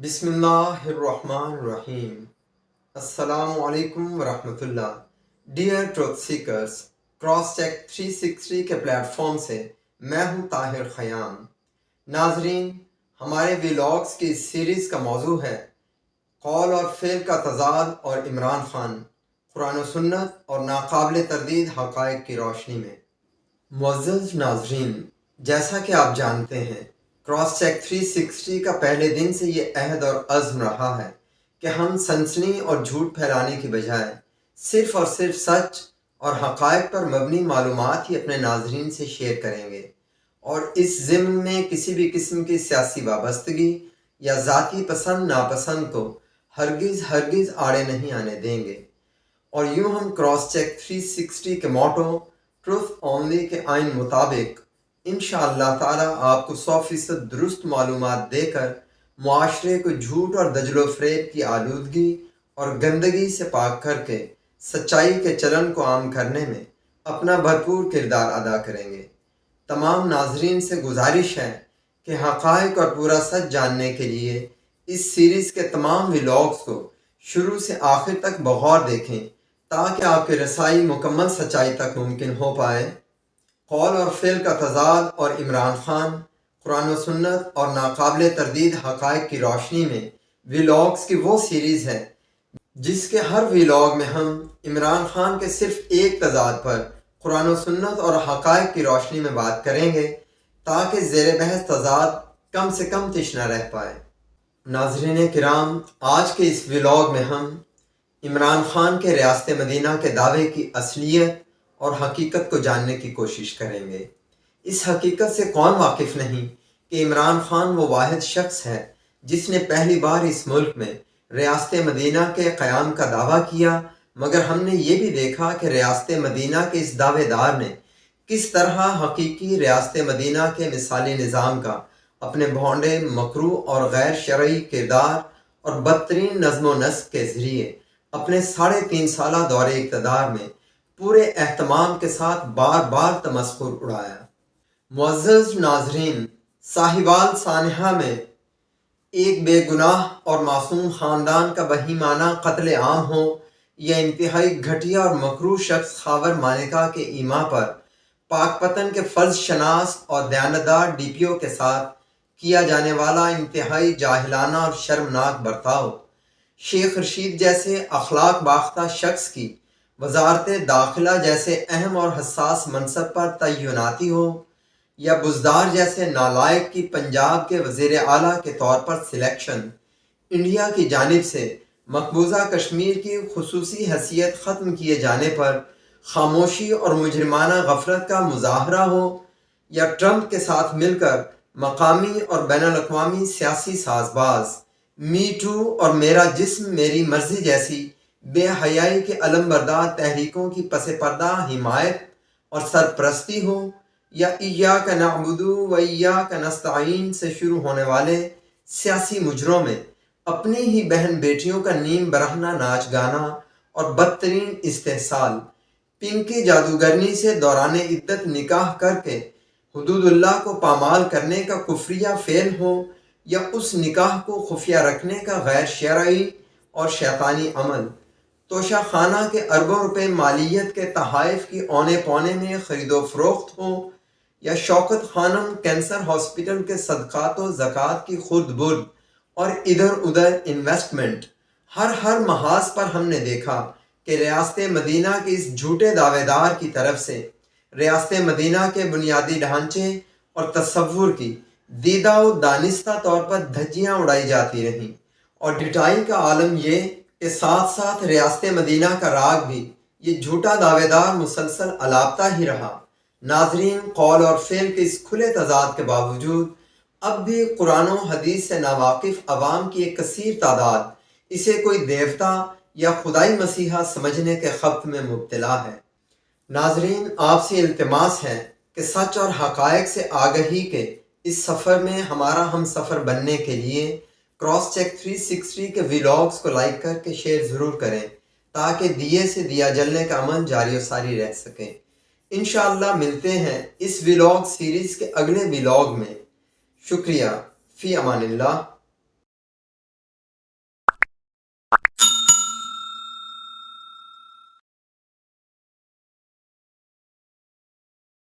بسم اللہ الرحمن الرحیم۔ السلام علیکم ورحمۃ اللہ۔ Dear truth seekers, cross check 360 کے پلیٹ فارم سے میں ہوں طاہر خیام۔ ناظرین، ہمارے ویلاگز کی اس سیریز کا موضوع ہے قول اور فعل کا تضاد اور عمران خان، قرآن و سنت اور ناقابل تردید حقائق کی روشنی میں۔ معزز ناظرین، جیسا کہ آپ جانتے ہیں، کراس چیک 360 کا پہلے دن سے یہ عہد اور عزم رہا ہے کہ ہم سنسنی اور جھوٹ پھیلانے کی بجائے صرف اور صرف سچ اور حقائق پر مبنی معلومات ہی اپنے ناظرین سے شیئر کریں گے، اور اس ضمن میں کسی بھی قسم کی سیاسی وابستگی یا ذاتی پسند ناپسند کو ہرگز آڑے نہیں آنے دیں گے۔ اور یوں ہم کراس چیک 360 کے موٹو ٹروتھ اونلی کے آئین مطابق انشاءاللہ تعالی آپ کو 100% درست معلومات دے کر معاشرے کو جھوٹ اور دجل و فریب کی آلودگی اور گندگی سے پاک کر کے سچائی کے چلن کو عام کرنے میں اپنا بھرپور کردار ادا کریں گے۔ تمام ناظرین سے گزارش ہے کہ حقائق اور پورا سچ جاننے کے لیے اس سیریز کے تمام ویلاگز کو شروع سے آخر تک بغور دیکھیں تاکہ آپ کی رسائی مکمل سچائی تک ممکن ہو پائے۔ قول اور فعل کا تضاد اور عمران خان، قرآن و سنت اور ناقابل تردید حقائق کی روشنی میں ویلاگز کی وہ سیریز ہے جس کے ہر ویلاگ میں ہم عمران خان کے صرف ایک تضاد پر قرآن و سنت اور حقائق کی روشنی میں بات کریں گے تاکہ زیر بحث تضاد کم سے کم تشنہ رہ پائے۔ ناظرین کرام، آج کے اس ویلاگ میں ہم عمران خان کے ریاست مدینہ کے دعوے کی اصلیت اور حقیقت کو جاننے کی کوشش کریں گے۔ اس حقیقت سے کون واقف نہیں کہ عمران خان وہ واحد شخص ہے جس نے پہلی بار اس ملک میں ریاست مدینہ کے قیام کا دعویٰ کیا، مگر ہم نے یہ بھی دیکھا کہ ریاست مدینہ کے اس دعوے دار نے کس طرح حقیقی ریاست مدینہ کے مثالی نظام کا اپنے بھونڈے، مکروہ اور غیر شرعی کردار اور بدترین نظم و نسق کے ذریعے اپنے 3.5 سالہ دور اقتدار میں پورے اہتمام کے ساتھ بار بار تمسخر اڑایا۔ معزز ناظرین، ساہیوال سانحہ میں ایک بے گناہ اور معصوم خاندان کا بہیمانہ قتل عام ہو یا انتہائی گھٹیا اور مکروہ شخص خاور مانیکا کے ایما پر پاک پتن کے فرض شناس اور دیانتدار ڈی پی او کے ساتھ کیا جانے والا انتہائی جاہلانہ اور شرمناک برتاؤ شیخ رشید جیسے اخلاق باختہ شخص کی وزارت داخلہ جیسے اہم اور حساس منصب پر تعیناتی ہو، یا بزدار جیسے نالائق کی پنجاب کے وزیر اعلیٰ کے طور پر سلیکشن، انڈیا کی جانب سے مقبوضہ کشمیر کی خصوصی حیثیت ختم کیے جانے پر خاموشی اور مجرمانہ غفلت کا مظاہرہ ہو، یا ٹرمپ کے ساتھ مل کر مقامی اور بین الاقوامی سیاسی ساز باز می ٹو اور میرا جسم میری مرضی جیسی بے حیائی کے علم بردار تحریکوں کی پس پردہ حمایت اور سرپرستی ہو، یا ایاک نعبد و ایاک نستعین سے شروع ہونے والے سیاسی مجروں میں اپنی ہی بہن بیٹیوں کا نیم برہنہ ناچ گانا اور بدترین استحصال، پنکی جادوگرنی سے دوران عدت نکاح کر کے حدود اللہ کو پامال کرنے کا کفریہ فعل ہو، یا اس نکاح کو خفیہ رکھنے کا غیر شرعی اور شیطانی عمل، توشہ خانہ کے اربوں روپے مالیت کے تحائف کی اونے پونے میں خرید و فروخت ہو، یا شوکت خانم کینسر ہاسپٹل کے صدقات و زکوٰۃ کی خرد برد اور ادھر ادھر انویسٹمنٹ، ہر محاذ پر ہم نے دیکھا کہ ریاست مدینہ کے اس جھوٹے دعوے دار کی طرف سے ریاست مدینہ کے بنیادی ڈھانچے اور تصور کی دیدہ و دانستہ طور پر دھجیاں اڑائی جاتی رہیں، اور ڈٹائی کا عالم یہ کہ ساتھ ساتھ ریاست مدینہ کا راگ بھی یہ جھوٹا دعوے دار مسلسل الاپتا ہی رہا۔ ناظرین، قول اور فعل کے اس کھلے تضاد کے باوجود اب بھی قرآن و حدیث سے ناواقف عوام کی ایک کثیر تعداد اسے کوئی دیوتا یا خدائی مسیحا سمجھنے کے خبط میں مبتلا ہے۔ ناظرین، آپ سے التماس ہے کہ سچ اور حقائق سے آگہی کے اس سفر میں ہمارا ہم سفر بننے کے لیے کراس چیک 360 کے ویلاگز کو لائک کر کے شیئر ضرور کریں تاکہ دیے سے دیا جلنے کا عمل جاری و ساری رہ سکے۔ انشاءاللہ ملتے ہیں اس ویلاگ سیریز کے اگلے ویلاگ میں۔ شکریہ، فی امان اللہ۔